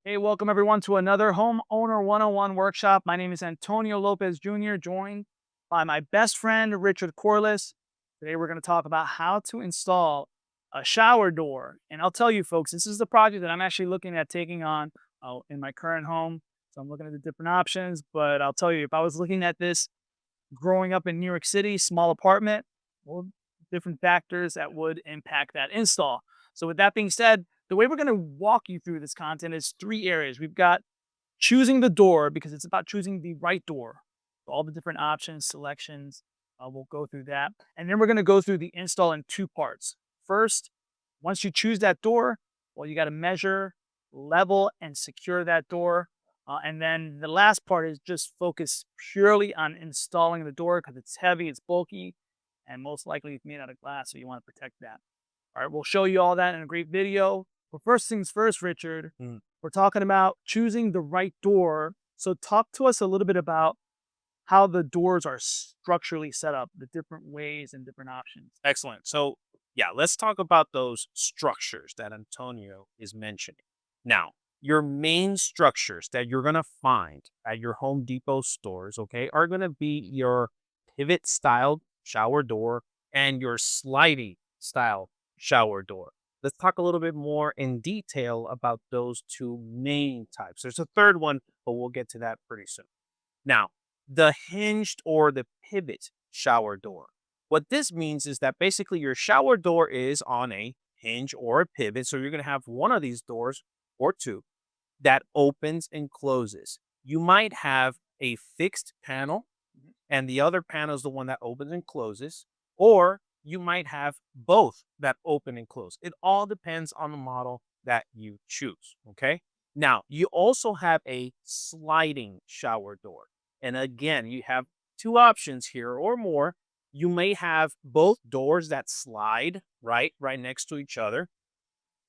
Hey, welcome everyone to another Homeowner 101 workshop. My name is Antonio Lopez Jr., joined by my best friend, Richard Corliss. Today, we're going to talk about how to install a shower door. And I'll tell you, folks, this is the project that I'm actually looking at taking on in my current home. So I'm looking at the different options. But I'll tell you, if I was looking at this growing up in New York City, small apartment, well, different factors that would impact that install. So, with that being said, the way we're going to walk you through this content is three areas. We've got choosing the door because it's about choosing the right door. All the different options, selections, we'll go through that. And then we're going to go through the install in two parts. First, once you choose that door, well, you got to measure, level, and secure that door. And then the last part is just focus purely on installing the door because it's heavy, it's bulky, and most likely it's made out of glass. So you want to protect that. All right, we'll show you all that in a great video. But first things first, Richard, we're talking about choosing the right door. So talk to us a little bit about how the doors are structurally set up, the different ways and different options. Excellent. So, yeah, let's talk about those structures that Antonio is mentioning. Now, your main structures that you're going to find at your Home Depot stores, okay, are going to be your pivot style shower door and your sliding style shower door. Let's talk a little bit more in detail about those two main types. There's a third one, but we'll get to that pretty soon. Now, the hinged or the pivot shower door. What this means is that basically your shower door is on a hinge or a pivot. So you're going to have one of these doors or two that opens and closes. You might have a fixed panel and the other panel is the one that opens and closes, or you might have both that open and close. It all depends on the model that you choose. Okay. Now, you also have a sliding shower door. And again, you have two options here or more. You may have both doors that slide right next to each other,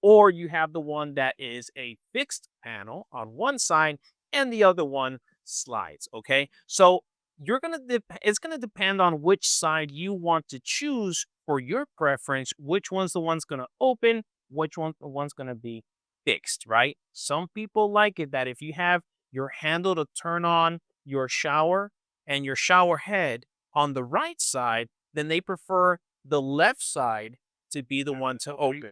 or you have the one that is a fixed panel on one side and the other one slides. Okay. So it's gonna depend on which side you want to choose for your preference, which one's the one's gonna open, which one the one's gonna be fixed, right? Some people like it that if you have your handle to turn on your shower and your shower head on the right side, then they prefer the left side to be the one to open.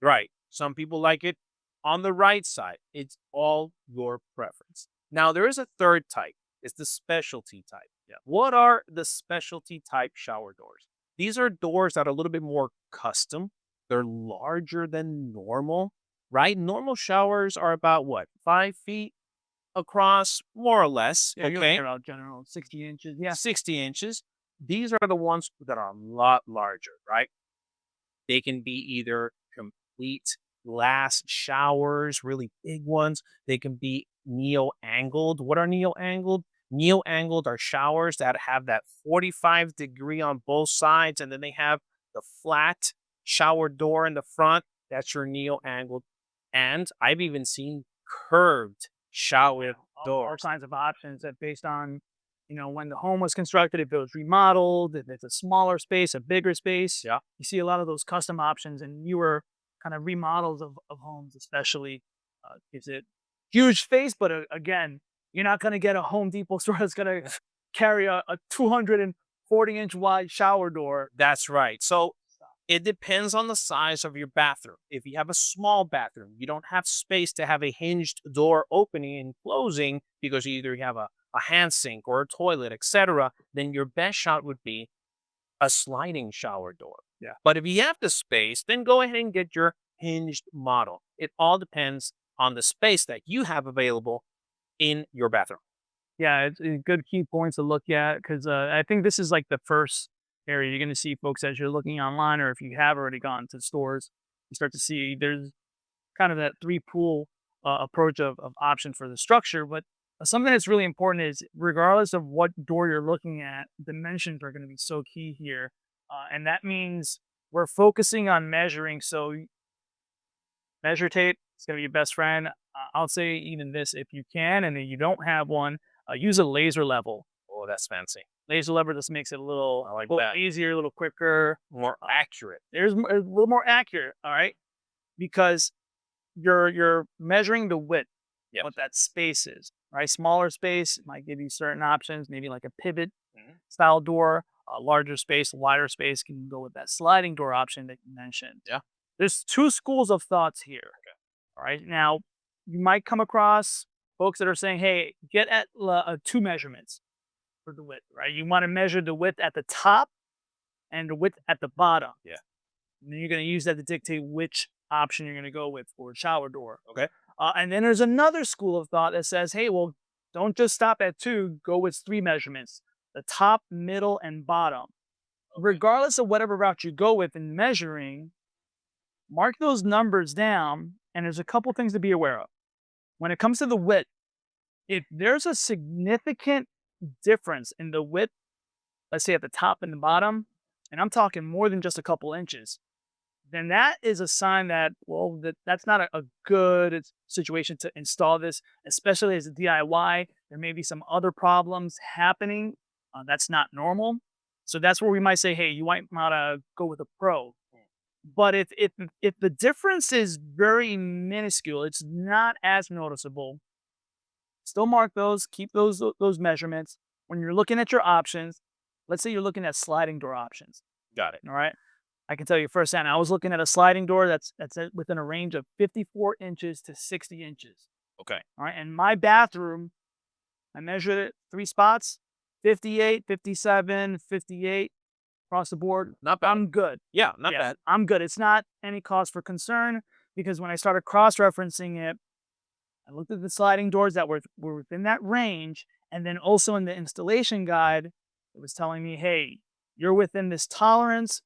Right. Some people like it on the right side. It's all your preference. Now, there is a third type. It's the specialty type. Yeah. What are the specialty type shower doors? These are doors that are a little bit more custom. They're larger than normal, right? Normal showers are about what, 5 feet across, more or less. Yeah, you're looking Okay. about general 60 inches. Yeah. 60 inches. These are the ones that are a lot larger, right? They can be either complete glass showers, really big ones. They can be neo-angled. What are neo-angled? Neo-angled are showers that have that 45-degree on both sides, and then they have the flat shower door in the front. That's your neo-angled. And I've even seen curved shower All doors. kinds of options that based on, when the home was constructed, if it was remodeled, if it's a smaller space, a bigger space. Yeah. You see a lot of those custom options and newer kind of remodels of homes, especially gives it huge space. But again, you're not going to get a Home Depot store that's going to carry a 240-inch wide shower door. That's right. So it depends on the size of your bathroom. If you have a small bathroom, you don't have space to have a hinged door opening and closing because you either have a hand sink or a toilet, etc., then your best shot would be a sliding shower door. Yeah. But if you have the space, then go ahead and get your hinged model. It all depends on the space that you have available in your bathroom. Yeah, it's good key points to look at because I think this is like the first area you're going to see folks as you're looking online, or if you have already gone to stores, you start to see there's kind of that three pool approach of option for the structure. But something that's really important is regardless of what door you're looking at, dimensions are going to be so key here, and that means we're focusing on measuring. So measure tape is going to be your best friend. I'll say even this if you can, and if you don't have one, use a laser level. Oh, that's fancy. Laser level just makes it a I like little that. easier, a little quicker. More accurate. A little more accurate. All right, because you're measuring the width. Yes. what that space is, right? Smaller space might give you certain options, maybe like a pivot Mhm. style door. A larger space, a wider space can go with that sliding door option that you mentioned. Yeah. There's two schools of thoughts here. All right. Now, you might come across folks that are saying, hey, get at two measurements for the width, right? You want to measure the width at the top and the width at the bottom. Yeah. And then you're going to use that to dictate which option you're going to go with for a shower door. Okay. And then there's another school of thought that says, hey, well, don't just stop at two, go with three measurements: the top, middle, and bottom. Okay. Regardless of whatever route you go with in measuring, mark those numbers down. And there's a couple things to be aware of. When it comes to the width, if there's a significant difference in the width, let's say at the top and the bottom, and I'm talking more than just a couple inches, then that is a sign that, well, that's not a good situation to install this, especially as a DIY. There may be some other problems happening. That's not normal. So that's where we might say, hey, you might want to go with a pro. But if the difference is very minuscule, it's not as noticeable. Still mark those, keep those measurements. When you're looking at your options, let's say you're looking at sliding door options. Got it. All right. I can tell you firsthand, I was looking at a sliding door within a range of 54 inches to 60 inches. Okay. All right. And my bathroom, I measured it three spots: 58, 57, 58 across the board. Not bad. I'm good. Yeah, not Yeah, bad. I'm good. It's not any cause for concern because when I started cross referencing it, I looked at the sliding doors that were within that range. And then also in the installation guide, it was telling me, hey, you're within this tolerance.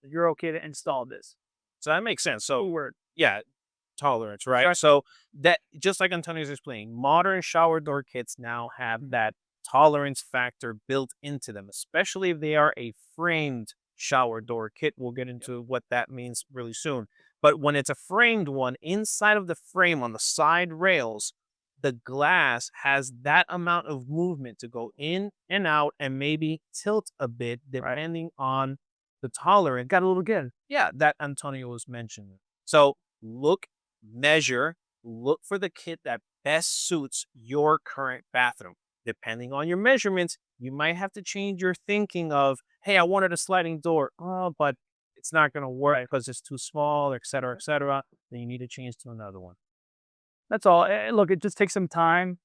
You're okay to install this. So that makes sense. Cool So word. yeah, tolerance, right? Sure. So that just like Antonio's explaining, modern shower door kits now have Mhm. that tolerance factor built into them, especially if they are a framed shower door kit. We'll get into what that means really soon. But when it's a framed one, inside of the frame on the side rails, the glass has that amount of movement to go in and out and maybe tilt a bit Right. depending on the tolerance. Got a little again. Yeah, that Antonio was mentioning. So look, measure, look for the kit that best suits your current bathroom. Depending on your measurements, you might have to change your thinking of, hey, I wanted a sliding door. Oh, but it's not going to work Right. because it's too small, et cetera, et cetera. Then you need to change to another one. That's all. Look, it just takes some time.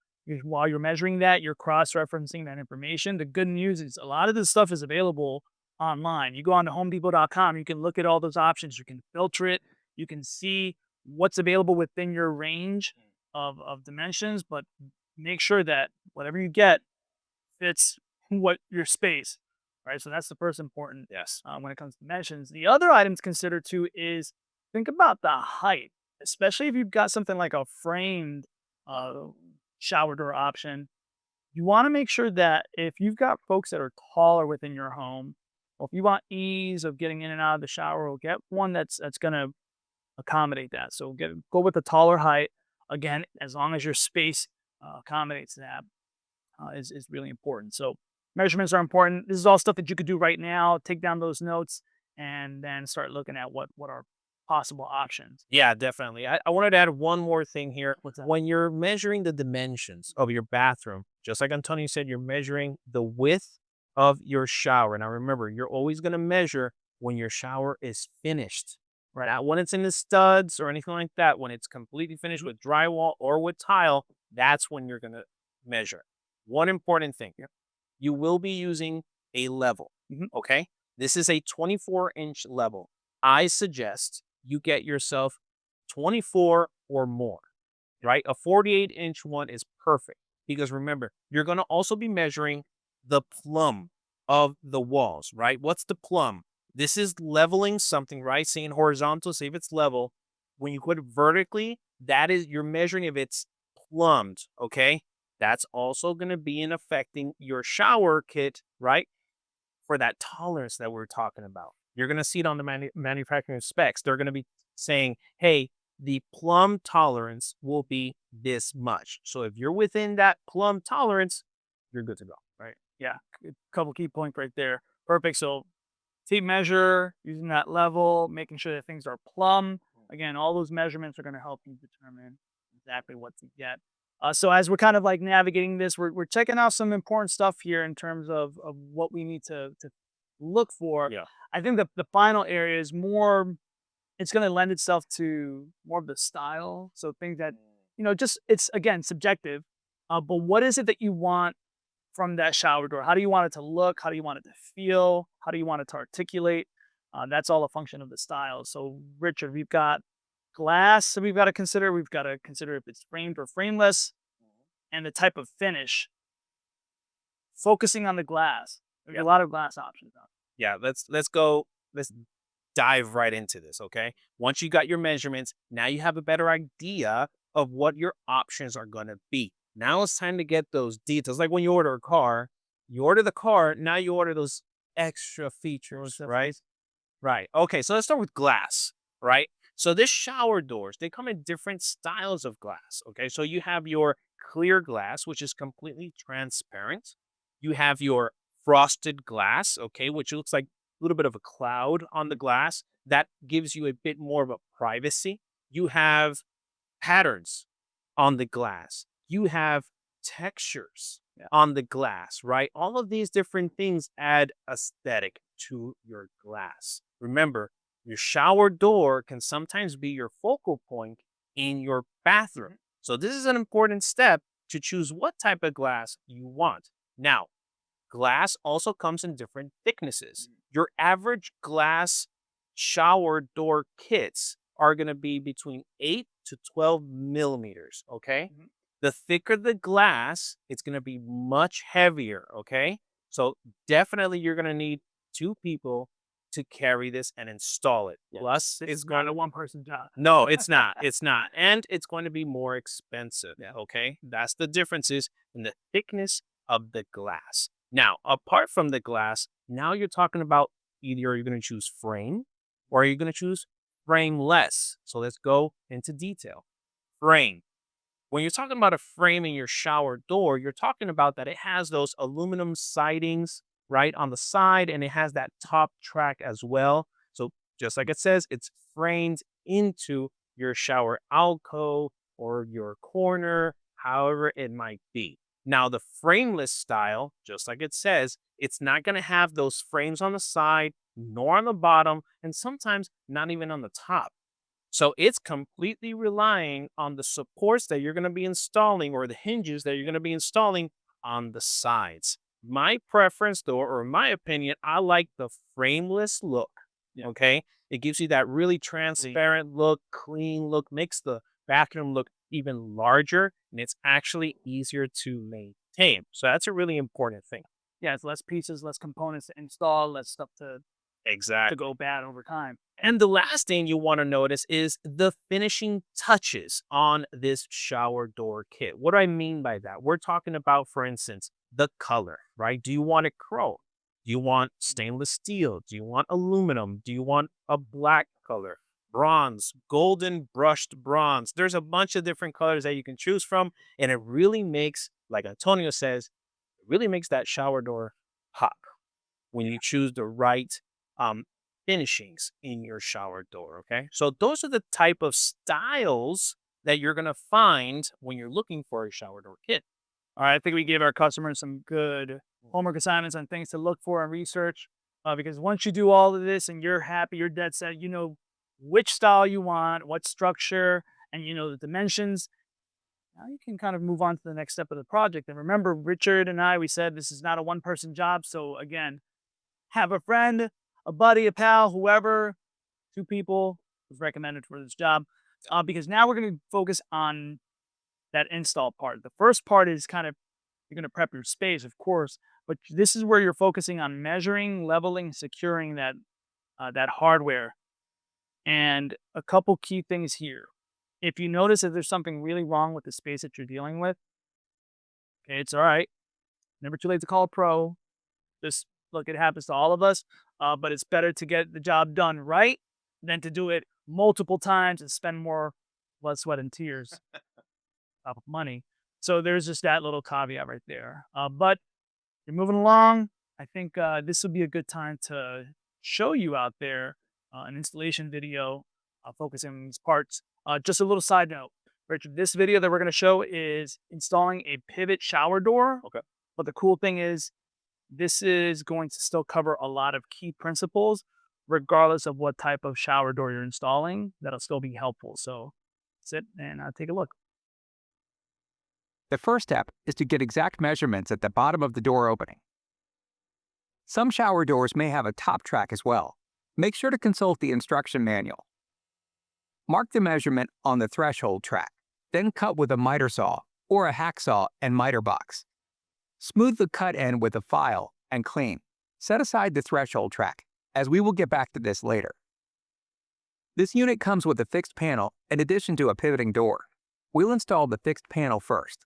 While you're measuring that, you're cross-referencing that information. The good news is a lot of this stuff is available online. You go on to homedepot.com, you can look at all those options, you can filter it, you can see what's available within your range of dimensions, but make sure that whatever you get fits what your space, right? So that's the first important Yes. when it comes to dimensions. The other item to consider too is think about the height, especially if you've got something like a framed uh, shower door option. You want to make sure that if you've got folks that are taller within your home, or if you want ease of getting in and out of the shower, well, get one that's going to accommodate that. So go with a taller height. Again, as long as your space accommodates that is really important. So measurements are important. This is all stuff that you could do right now. Take down those notes and then start looking at what are possible options. Yeah, definitely. I wanted to add one more thing here. What's that? When you're measuring the dimensions of your bathroom, just like Antonio said, you're measuring the width of your shower. Now, remember, you're always going to measure when your shower is finished, Right. not when it's in the studs or anything like that. When it's completely finished with drywall or with tile, that's when you're going to measure. One important thing, you will be using a level. Mhm. Okay. This is a 24-inch level. I suggest you get yourself 24 or more, right? A 48-inch one is perfect because remember, you're going to also be measuring the plumb of the walls, right? What's the plumb? This is leveling something, right? Saying horizontal, say if it's level. When you put it vertically, that is, you're measuring if it's plumbed, okay? That's also going to be in affecting your shower kit, right? For that tolerance that we're talking about. You're going to see it on the manufacturing specs. They're going to be saying, hey, the plumb tolerance will be this much. So if you're within that plumb tolerance, you're good to go. Right. Yeah. A couple key points right there. Perfect. So tape measure, using that level, making sure that things are plumb. Again, all those measurements are going to help you determine. exactly what to get. So as we're kind of like navigating this, we're checking out some important stuff here in terms of what we need to look for. Yeah. I think the final area is more. It's going to lend itself to more of the style. So things that just it's again subjective. But what is it that you want from that shower door? How do you want it to look? How do you want it to feel? How do you want it to articulate? That's all a function of the style. So, Richard, we've got glass that we've got to consider. We've got to consider if it's framed or frameless and the type of finish. Focusing on the glass. There's a Yep. lot of glass options out Yeah, let's go. Let's dive right into this, okay? Once you got your measurements, now you have a better idea of what your options are going to be. Now it's time to get those details. Like when you order a car, you order the car, now you order those extra there. features, So, right? Right. Okay, so let's start with glass, right? So this shower doors, they come in different styles of glass, okay? So you have your clear glass, which is completely transparent. You have your frosted glass, okay, which looks like a little bit of a cloud on the glass. That gives you a bit more of a privacy. You have patterns on the glass. You have textures yeah. on the glass, right? All of these different things add aesthetic to your glass. Remember, your shower door can sometimes be your focal point in your bathroom. Mhm. So, this is an important step to choose what type of glass you want. Now, glass also comes in different thicknesses. Your average glass shower door kits are going to be between 8 to 12 millimeters. Okay. Mhm. The thicker the glass, it's going to be much heavier. Okay. So definitely you're going to need two people to carry this and install it. Yeah. Plus, This it's is not going a to, one person job. no, it's not. It's not. And it's going to be more expensive. Yeah. Okay. That's the differences in the thickness of the glass. Now, apart from the glass, now you're talking about either you're going to choose frame or you're going to choose frameless. So let's go into detail. Frame. When you're talking about a frame in your shower door, you're talking about that it has those aluminum sidings right on the side and it has that top track as well. So just like it says, it's framed into your shower alcove or your corner, however it might be. Now, the frameless style, just like it says, it's not going to have those frames on the side nor on the bottom, and sometimes not even on the top. So it's completely relying on the supports that you're going to be installing or the hinges that you're going to be installing on the sides. My preference, though, or my opinion, I like the frameless look. Yeah. Okay. It gives you that really Clean. transparent look, clean look, makes the bathroom look even larger, and it's actually easier to maintain. So that's a really important thing. Yeah, it's less pieces, less components to install, less stuff to Exactly. go bad over time. And the last thing you want to notice is the finishing touches on this shower door kit. What do I mean by that? We're talking about, for instance, the color, right? Do you want it chrome? Do you want stainless steel? Do you want aluminum? Do you want a black color? Bronze, golden brushed bronze. There's a bunch of different colors that you can choose from. And it really makes, like Antonio says, it really makes that shower door pop when you choose the right um, finishings in your shower door. Okay. So those are the type of styles that you're going to find when you're looking for a shower door kit. All right, I think we gave our customers some good homework assignments on things to look for and research. Because once you do all of this and you're happy, you're dead set, you know which style you want, what structure, and you know the dimensions. Now you can kind of move on to the next step of the project. And remember, Richard and I, we said this is not a one person job. So again, have a friend, a buddy, a pal, whoever, two people was recommended for this job. Because now we're going to focus on that install part. The first part is kind of you're going to prep your space, of course, but this is where you're focusing on measuring, leveling, securing that hardware. And a couple key things here. If you notice that there's something really wrong with the space that you're dealing with, okay, it's all right. Never too late to call a pro. Just look, it happens to all of us, but it's better to get the job done right than to do it multiple times and spend more blood, sweat, and tears of money. So there's just that little caveat right there. But you're moving along. I think this would be a good time to show you out there an installation video focusing on these parts. Just a little side note. Richard, this video that we're going to show is installing a pivot shower door. Okay. But the cool thing is, this is going to still cover a lot of key principles, regardless of what type of shower door you're installing. That'll still be helpful. So sit and take a look. The first step is to get exact measurements at the bottom of the door opening. Some shower doors may have a top track as well. Make sure to consult the instruction manual. Mark the measurement on the threshold track, then cut with a miter saw or a hacksaw and miter box. Smooth the cut end with a file and clean. Set aside the threshold track, as we will get back to this later. This unit comes with a fixed panel in addition to a pivoting door. We'll install the fixed panel first.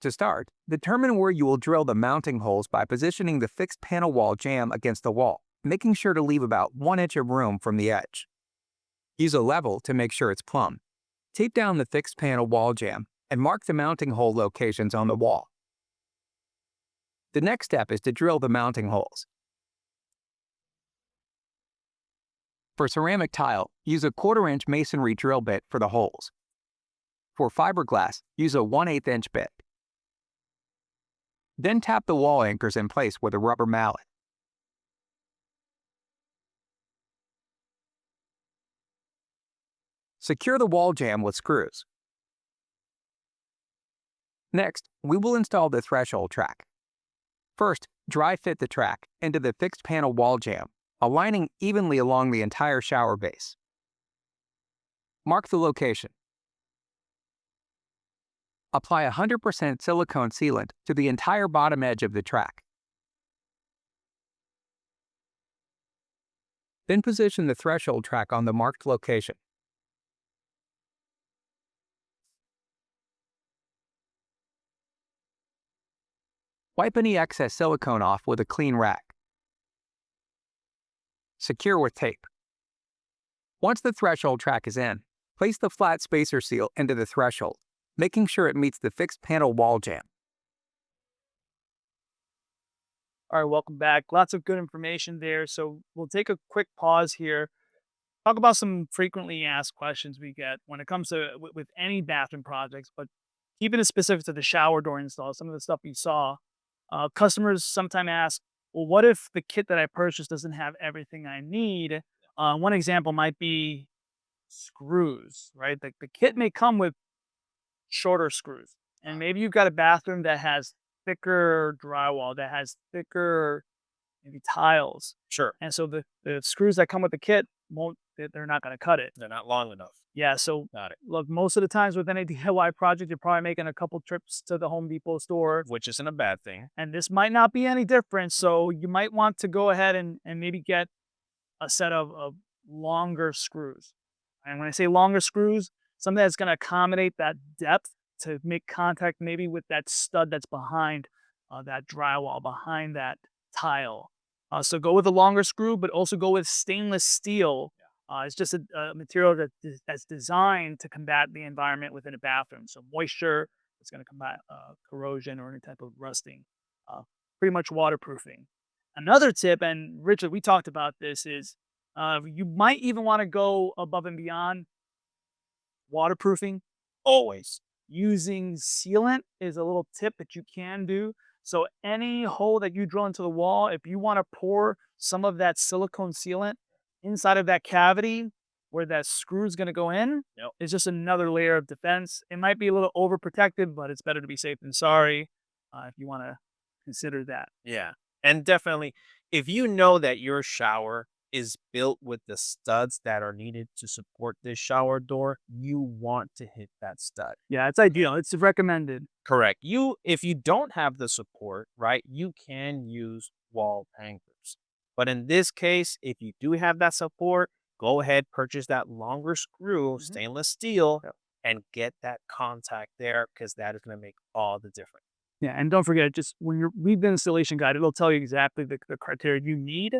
To start, determine where you will drill the mounting holes by positioning the fixed panel wall jamb against the wall, making sure to leave about 1 inch of room from the edge. Use a level to make sure it's plumb. Tape down the fixed panel wall jamb and mark the mounting hole locations on the wall. The next step is to drill the mounting holes. For ceramic tile, use a 1/4 inch masonry drill bit for the holes. For fiberglass, use a 1/8 inch bit. Then tap the wall anchors in place with a rubber mallet. Secure the wall jamb with screws. Next, we will install the threshold track. First, dry fit the track into the fixed panel wall jamb, aligning evenly along the entire shower base. Mark the location. Apply 100% silicone sealant to the entire bottom edge of the track. Then position the threshold track on the marked location. Wipe any excess silicone off with a clean rag. Secure with tape. Once the threshold track is in, place the flat spacer seal into the threshold, making sure it meets the fixed panel wall jamb. All right, welcome back. Lots of good information there. So we'll take a quick pause here. Talk about some frequently asked questions we get when it comes to with any bathroom projects, but keeping it specific to the shower door install, some of the stuff you saw. Customers sometimes ask, well, what if the kit that I purchased doesn't have everything I need? One example might be screws, right? The kit may come with shorter screws, and maybe you've got a bathroom that has thicker drywall, that has thicker maybe tiles. Sure. And so the screws that come with the kit they're not going to cut it. They're not long enough. Yeah. So Got it. look, most of the times with any DIY project, you're probably making a couple trips to the Home Depot store, Which isn't a bad thing. and this might not be any different. So you might want to go ahead and maybe get a set of longer screws. And when I say longer screws, something that's going to accommodate that depth to make contact maybe with that stud that's behind that drywall, behind that tile. So go with a longer screw, but also go with stainless steel. It's just a material that's designed to combat the environment within a bathroom. So moisture, it's going to combat corrosion or any type of rusting. Pretty much waterproofing. Another tip, and Richard, we talked about this, is you might even want to go above and beyond waterproofing. Always. Using sealant is a little tip that you can do. So any hole that you drill into the wall, if you want to pour some of that silicone sealant inside of that cavity where that screw is going to go in, Yep. it's just another layer of defense. It might be a little overprotected, but it's better to be safe than sorry if you want to consider that. Yeah. And definitely, if you know that your shower is built with the studs that are needed to support this shower door, you want to hit that stud. Yeah, it's ideal. It's recommended. Correct. If you don't have the support, right, you can use wall anchors. But in this case, if you do have that support, go ahead, purchase that longer screw, stainless steel, Yep. and get that contact there because that is going to make all the difference. Yeah, and don't forget, just when you read the installation guide, it'll tell you exactly the criteria you need.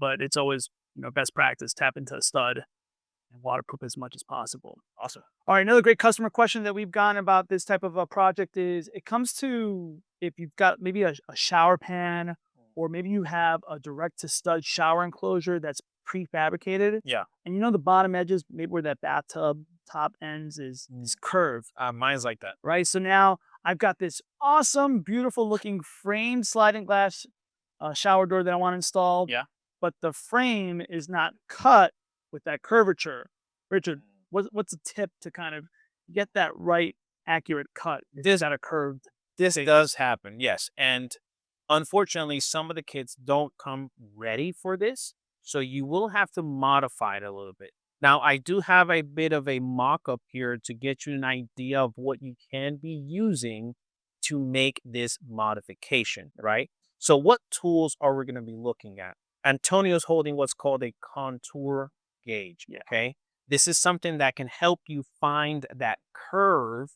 But it's always best practice, tap into a stud and waterproof as much as possible. Awesome. All right, another great customer question that we've gotten about this type of a project is it comes to if you've got maybe a shower pan or maybe you have a direct to stud shower enclosure that's prefabricated. Yeah. And the bottom edges, maybe where that bathtub top ends is curved, Mine's like that. right? So now I've got this awesome, beautiful looking framed sliding glass shower door that I want installed, Yeah. but the frame is not cut with that curvature. Richard, what's a tip to kind of get that right, accurate cut? Is This that a curved this face? does happen, yes. And unfortunately, some of the kids don't come ready for this, so you will have to modify it a little bit. Now, I do have a bit of a mock-up here to get you an idea of what you can be using to make this modification, right? So what tools are we going to be looking at? Antonio's holding what's called a contour gauge, Yeah. okay? This is something that can help you find that curve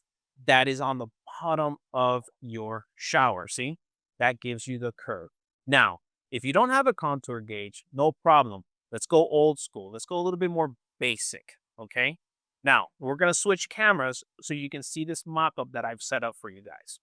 that is on the bottom of your shower. See? That gives you the curve. Now, if you don't have a contour gauge, no problem. Let's go old school. Let's go a little bit more basic. Okay. Now, we're going to switch cameras so you can see this mock up that I've set up for you guys.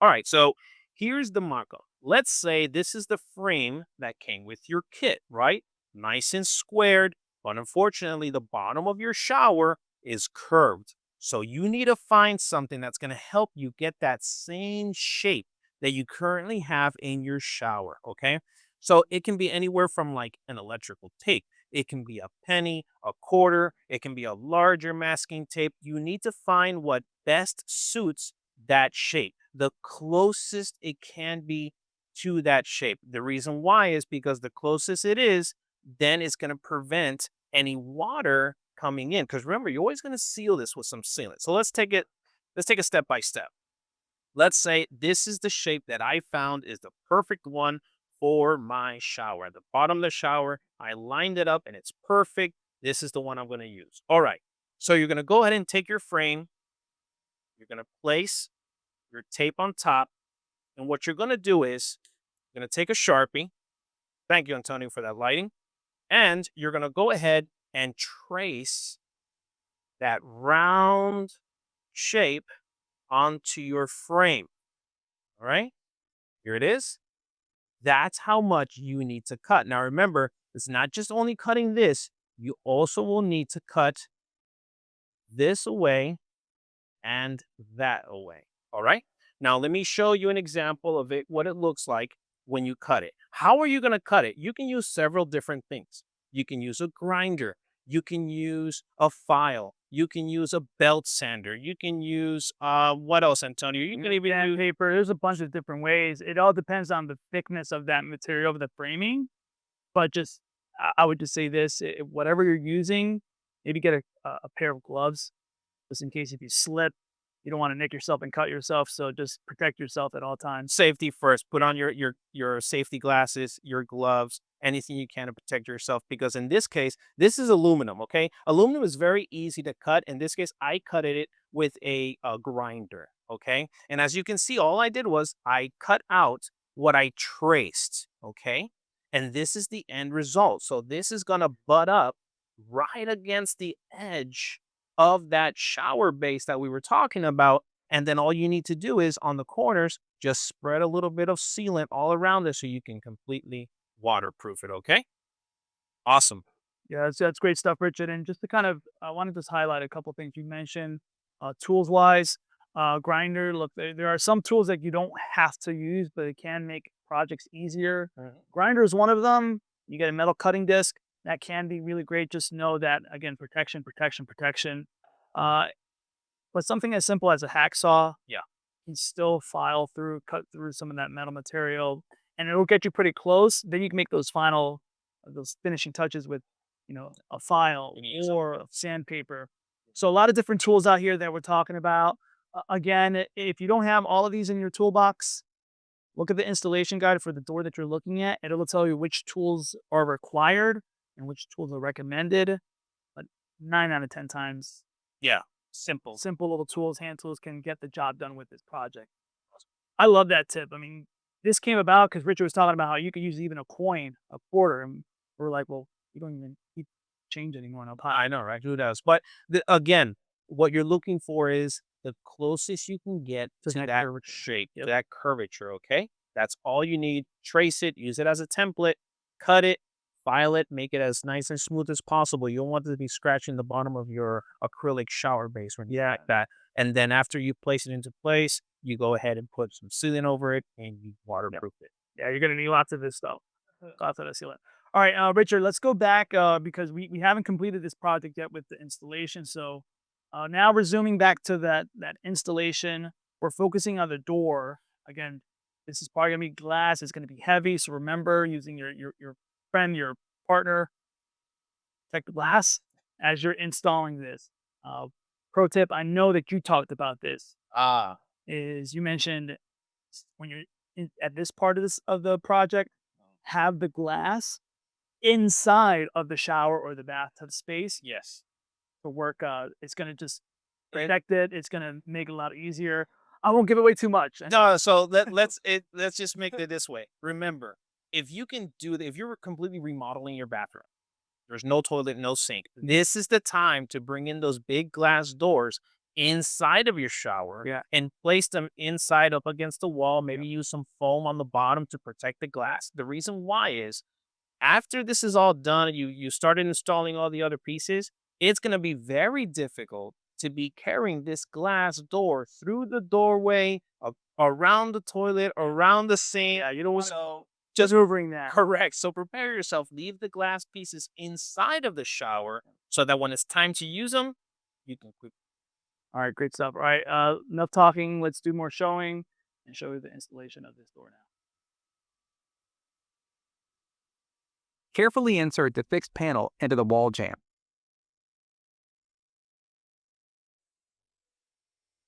All right. So here's the mock up. Let's say this is the frame that came with your kit, right? Nice and squared. But unfortunately, the bottom of your shower is curved. So you need to find something that's going to help you get that same shape that you currently have in your shower. Okay. So it can be anywhere from like an electrical tape. It can be a penny, a quarter. It can be a larger masking tape. You need to find what best suits that shape, the closest it can be to that shape. The reason why is because the closest it is, then it's going to prevent any water coming in. Because remember, you're always going to seal this with some sealant. So let's take a step by step. Let's say this is the shape that I found is the perfect one for my shower. At the bottom of the shower, I lined it up and it's perfect. This is the one I'm going to use. All right. So you're going to go ahead and take your frame. You're going to place your tape on top. And what you're going to do is you're going to take a Sharpie. Thank you, Antonio, for that lighting. And you're going to go ahead and trace that round shape onto your frame. All right. Here it is. That's how much you need to cut. Now, remember, it's not just only cutting this, you also will need to cut this away and that away. All right. Now, let me show you an example of it, what it looks like when you cut it. How are you going to cut it? You can use several different things. You can use a grinder. You can use a file. You can use a belt sander. You can use, what else, Antonio? You can even use Sandpaper. There's a bunch of different ways. It all depends on the thickness of that material of the framing. But just, I would just say this: whatever you're using, maybe get a pair of gloves just in case if you slip, you don't want to nick yourself and cut yourself. So just protect yourself at all times. safety first. Put on your safety glasses, your gloves, anything you can to protect yourself. Because in this case, this is aluminum. Okay, aluminum is very easy to cut. In this case, I cut it with a grinder. Okay, and as you can see, all I did was I cut out what I traced. Okay, and this is the end result. So this is gonna butt up right against the edge of that shower base that we were talking about. And then all you need to do is on the corners, just spread a little bit of sealant all around this so you can completely waterproof it. Okay. Awesome. Yeah, that's great stuff, Richard. And just to kind of, I wanted to just highlight a couple things you mentioned, tools wise. Grinder. Look, there are some tools that you don't have to use, but it can make projects easier. Grinder is one of them. You get a metal cutting disc that can be really great. Just know that again, protection, protection, protection. Uh, but something as simple as a hacksaw, Yeah. can still file through, cut through some of that metal material, and it'll get you pretty close. Then you can make those final, those finishing touches with, a file You need something or sandpaper. So a lot of different tools out here that we're talking about. Again, if you don't have all of these in your toolbox, look at the installation guide for the door that you're looking at, and it'll tell you which tools are required and which tools are recommended. But 9 out of 10 times, Yeah. Simple. simple little tools, hand tools can get the job done with this project. I love that tip. I mean, this came about because Richard was talking about how you could use even a coin, a quarter, and we're like, well, you don't even keep change anymore. No I know, right? Who does? But again, what you're looking for is the closest you can get To to that that curvature. shape, to Yep. that curvature. Okay. That's all you need. Trace it, use it as a template, cut it, file it, make it as nice and smooth as possible. You don't want it to be scratching the bottom of your acrylic shower base or anything like that. And then after you place it into place, you go ahead and put some sealant over it and you waterproof it. Yeah, you're gonna need lots of this stuff. Lots of the sealant. All right, Richard, let's go back because we haven't completed this project yet with the installation. So now resuming back to that installation, we're focusing on the door. Again, this is probably gonna be glass. It's gonna be heavy. So remember using your friend, your partner, protect the glass as you're installing this. Uh, Pro tip: I know that you talked about this. Ah, Is you mentioned when you're at this part of the project, have the glass inside of the shower or the bathtub space yes. to work. It's gonna just And protect it. It's gonna make it a lot easier. I won't give away too much. no, so let's just make it this way. Remember, if you can do that, if you're completely remodeling your bathroom, there's no toilet, no sink. This is the time to bring in those big glass doors inside of your shower Yeah. and place them inside up against the wall. Maybe use some foam on the bottom to protect the glass. The reason why is after this is all done, you started installing all the other pieces, it's going to be very difficult to be carrying this glass door through the doorway, around the toilet, around the sink. Yeah, you don't want So just just maneuvering that. correct. So prepare yourself. Leave the glass pieces inside of the shower so that when it's time to use them, you can quickly. All right, great stuff. All right, enough talking. Let's do more showing and show you the installation of this door now. Carefully insert the fixed panel into the wall jamb.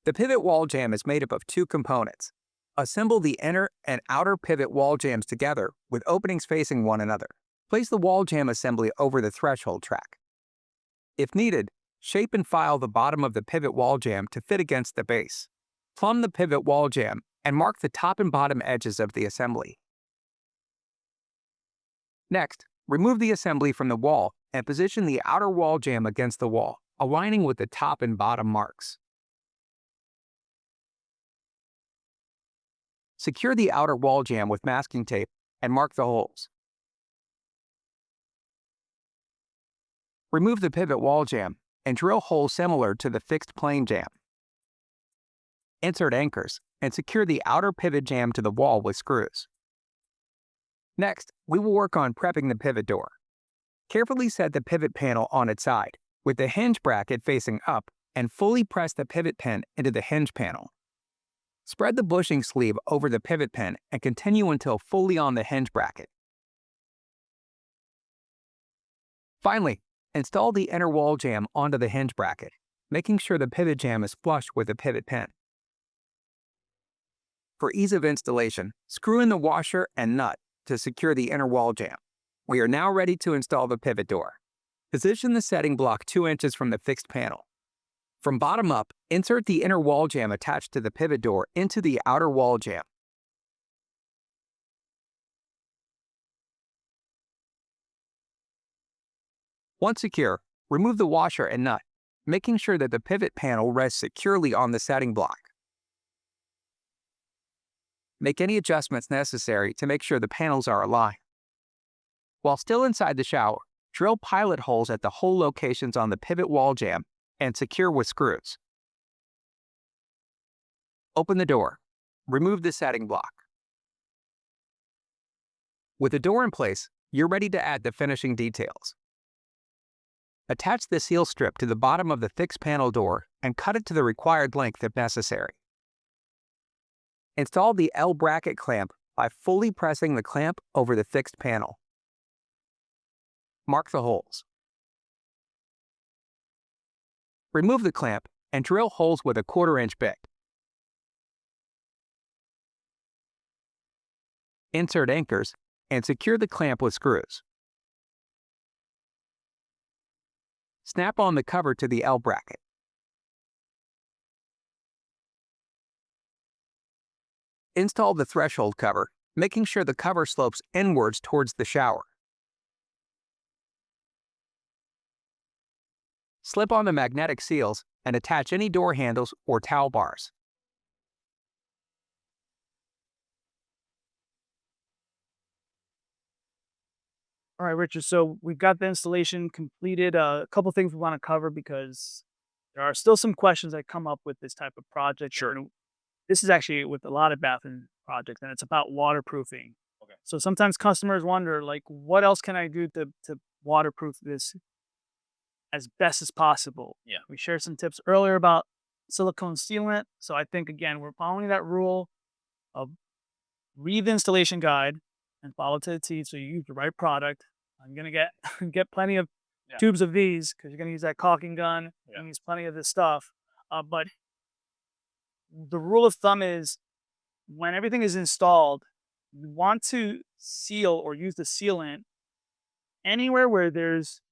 The pivot wall jamb is made up of two components. Assemble the inner and outer pivot wall jambs together with openings facing one another. Place the wall jamb assembly over the threshold track. If needed, shape and file the bottom of the pivot wall jamb to fit against the base. Plumb the pivot wall jamb and mark the top and bottom edges of the assembly. Next, remove the assembly from the wall and position the outer wall jamb against the wall, aligning with the top and bottom marks. Secure the outer wall jamb with masking tape and mark the holes. Remove the pivot wall jamb and drill holes similar to the fixed plane jamb. Insert anchors and secure the outer pivot jamb to the wall with screws. Next, we will work on prepping the pivot door. Carefully set the pivot panel on its side, with the hinge bracket facing up, and fully press the pivot pin into the hinge panel. Spread the bushing sleeve over the pivot pin and continue until fully on the hinge bracket. Finally, install the inner wall jamb onto the hinge bracket, making sure the pivot jamb is flush with the pivot pin. For ease of installation, screw in the washer and nut to secure the inner wall jamb. We are now ready to install the pivot door. Position the setting block 2 inches from the fixed panel. From bottom up, insert the inner wall jamb attached to the pivot door into the outer wall jamb. Once secure, remove the washer and nut, making sure that the pivot panel rests securely on the setting block. Make any adjustments necessary to make sure the panels are aligned. While still inside the shower, drill pilot holes at the hole locations on the pivot wall jamb and secure with screws. Open the door. Remove the setting block. With the door in place, you're ready to add the finishing details. Attach the seal strip to the bottom of the fixed panel door and cut it to the required length if necessary. Install the L bracket clamp by fully pressing the clamp over the fixed panel. Mark the holes. Remove the clamp and drill holes with a 1/4 inch bit. Insert anchors and secure the clamp with screws. Snap on the cover to the L bracket. Install the threshold cover, making sure the cover slopes inwards towards the shower. Slip on the magnetic seals and attach any door handles or towel bars. All right, Richard. So we've got the installation completed. A couple things we want to cover because there are still some questions that come up with this type of project. Sure. And this is actually with a lot of bathroom projects, and it's about waterproofing. Okay. So sometimes customers wonder, like, what else can I do to waterproof this as best as possible? Yeah. We shared some tips earlier about silicone sealant. So I think again we're following that rule of read the installation guide and follow to the T so you use the right product. I'm gonna get get plenty of Yeah. tubes of these because you're gonna use that caulking gun. You're Yeah. gonna use plenty of this stuff. But the rule of thumb is when everything is installed, you want to seal or use the sealant anywhere where there's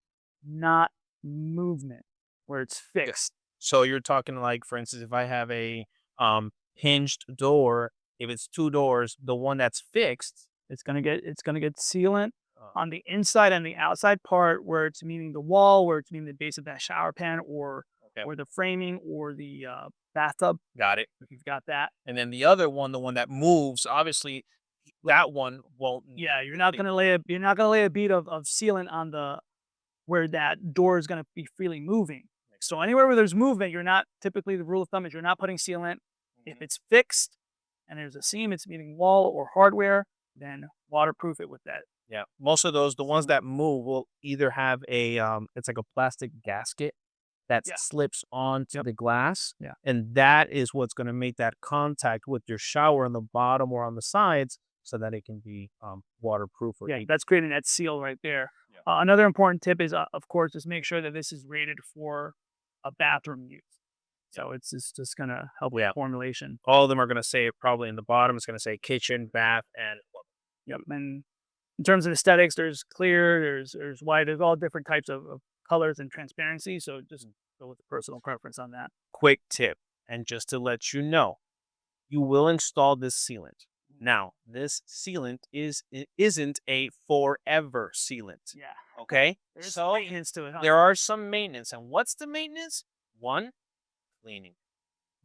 not movement, where it's fixed. So you're talking like, for instance, if I have a hinged door, if it's two doors, the one that's fixed. It's gonna get sealant uh, on the inside and the outside part where it's meeting the wall, where it's meeting the base of that shower pan, okay, or the framing, or the bathtub. got it. If you've got that, And then the other one, the one that moves, obviously, that one won't. yeah, you're not gonna lay a bead of sealant on the where that door is gonna be freely moving. So anywhere where there's movement, you're not typically the rule of thumb is you're not putting sealant. If Mhm. it's fixed and there's a seam, it's meeting wall or hardware, then waterproof it with that. Yeah, most of those, the ones that move, will either have a it's like a plastic gasket that Yeah. slips onto Yep. the glass, Yeah. and that is what's going to make that contact with your shower on the bottom or on the sides, so that it can be waterproof or Yeah, heat. that's creating that seal right there. Yeah. Another important tip is, of course, just make sure that this is rated for a bathroom use. So it's just gonna help with Yeah. formulation. All of them are going to say it probably in the bottom. It's going to say kitchen, bath, and Yep. And in terms of aesthetics, there's clear, there's white, there's all different types of colors and transparency. So just go with the personal preference on that. quick tip. And just to let you know, you will install this sealant. Now, this sealant isn't a forever sealant. Yeah. Okay, There's so maintenance to it. Huh? there are some maintenance. And what's the maintenance? One, cleaning.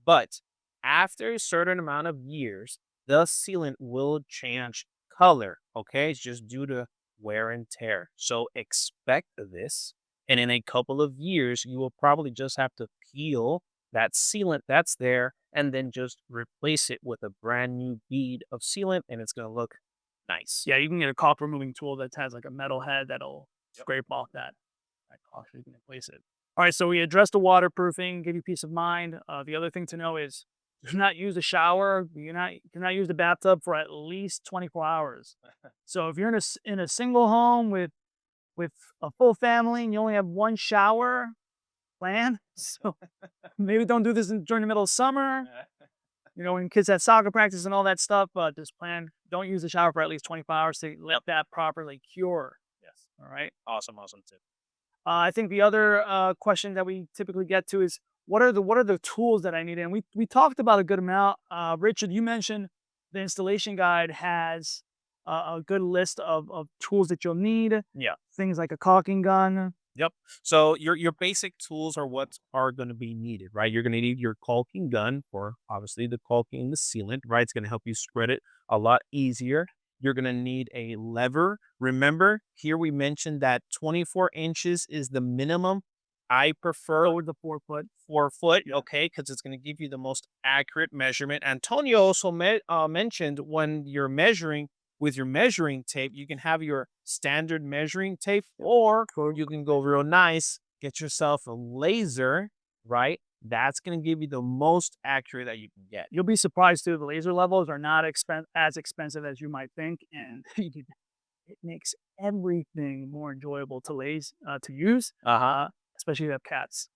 But after a certain amount of years, the sealant will change color. Okay, it's just due to wear and tear. So expect this. And in a couple of years, you will probably just have to peel that sealant that's there and then just replace it with a brand new bead of sealant, and it's going to look nice. Yeah, you can get a caulk removing tool that has like a metal head that'll Yep. scrape off that caulk so you can replace it. All right, so we addressed the waterproofing, give you peace of mind. The other thing to know is do not use a shower. Do not use the bathtub for at least 24 hours. So if you're in a single home with a full family and you only have one shower, plan. So maybe don't do this during the middle of summer. You know, when kids have soccer practice and all that stuff, but just plan. Don't use the shower for at least 24 hours to let that properly cure. Yes. All right. Awesome, awesome tip. I think the other question that we typically get to is what are the tools that I need? And we talked about a good amount. Richard, you mentioned the installation guide has a good list of tools that you'll need. Yeah. Things like a caulking gun. Yep. So your basic tools are what are going to be needed, right? You're going to need your caulking gun for obviously the caulking and the sealant, right? It's going to help you spread it a lot easier. You're going to need a lever. Remember, here we mentioned that 24 inches is the minimum. I prefer With the 4 foot. 4 foot, okay, because it's going to give you the most accurate measurement. Antonio also mentioned when you're measuring with your measuring tape, you can have your standard measuring tape, or you can go real nice, get yourself a laser, right? That's going to give you the most accurate that you can get. You'll be surprised too. The laser levels are not as expensive as you might think, and it makes everything more enjoyable to use, especially if you have cats.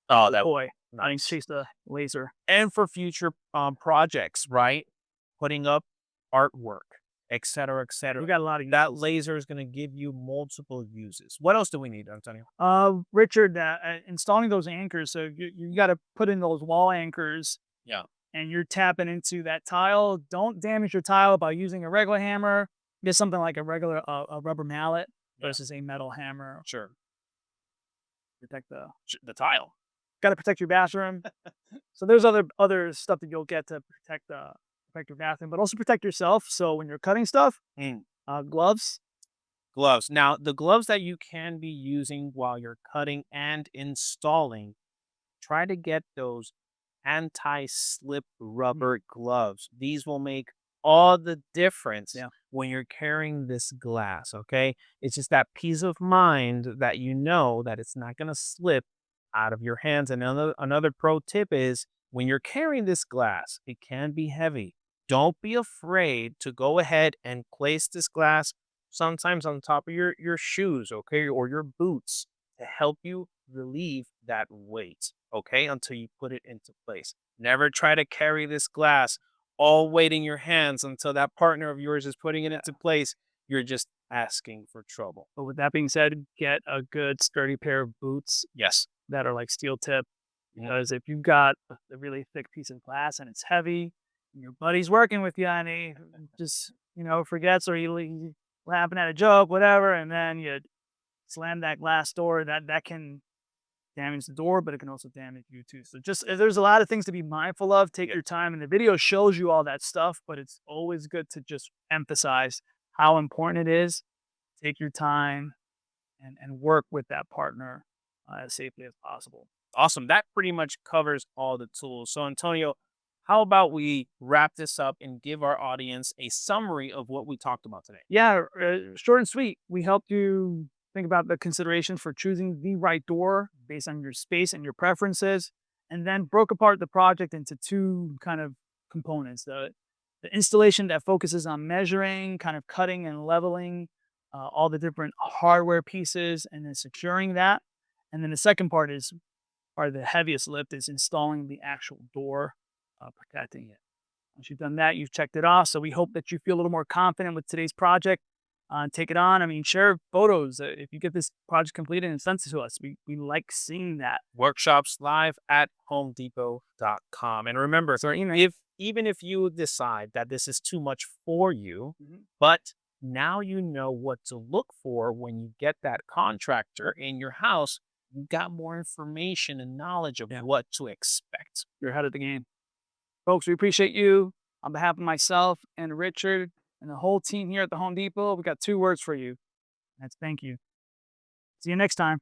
Oh, that Boy, I think nice. chase the laser. And for future projects, right? Putting up artwork, et cetera, et cetera. We got a lot of That uses. laser is going to give you multiple uses. What else do we need, Antonio? Richard, installing those anchors. So you got to put in those wall anchors. Yeah. And you're tapping into that tile. Don't damage your tile by using a regular hammer. Get something like a regular a rubber mallet versus a metal hammer. Sure. Protect The tile. got to protect your bathroom. So there's other stuff that you'll get to protect your bathroom, but also protect yourself. So when you're cutting stuff, gloves, Gloves. Now, the gloves that you can be using while you're cutting and installing, try to get those anti-slip rubber gloves. These will make all the difference Yeah. when you're carrying this glass, okay? It's just that peace of mind that you know that it's not going to slip out of your hands. And another pro tip is when you're carrying this glass, it can be heavy. Don't be afraid to go ahead and place this glass sometimes on top of your shoes, okay, or your boots to help you relieve that weight, okay, until you put it into place. Never try to carry this glass all weight in your hands until that partner of yours is putting it into place. You're just asking for trouble. But with that being said, get a good sturdy pair of boots Yes. that are like steel tip. Mhm. Because if you've got a really thick piece of glass and it's heavy, and your buddy's working with you and he just, forgets or he laughing at a joke, whatever, and then you slam that glass door, that can damage the door, but it can also damage you too. So just there's a lot of things to be mindful of. Take your time, and the video shows you all that stuff, but it's always good to just emphasize how important it is. Take your time and work with that partner as safely as possible. Awesome. That pretty much covers all the tools. So, Antonio, how about we wrap this up and give our audience a summary of what we talked about today? Yeah, short and sweet. We helped you think about the considerations for choosing the right door based on your space and your preferences, and then broke apart the project into two kind of components. The installation that focuses on measuring, kind of cutting and leveling all the different hardware pieces, and then securing that. And then the second part is, or the heaviest lift, is installing the actual door, protecting it. Once you've done that, you've checked it off. So we hope that you feel a little more confident with today's project. Take it on. I mean, share photos if you get this project completed and sent it to us. We like seeing that. Workshops live at homedepot.com. And remember, So email. if even if you decide that this is too much for you, Mhm. but now you know what to look for when you get that contractor in your house, you got more information and knowledge of Yeah. what to expect. You're ahead of the game. Folks, we appreciate you. On behalf of myself and Richard and the whole team here at the Home Depot, we got two words for you. That's thank you. See you next time.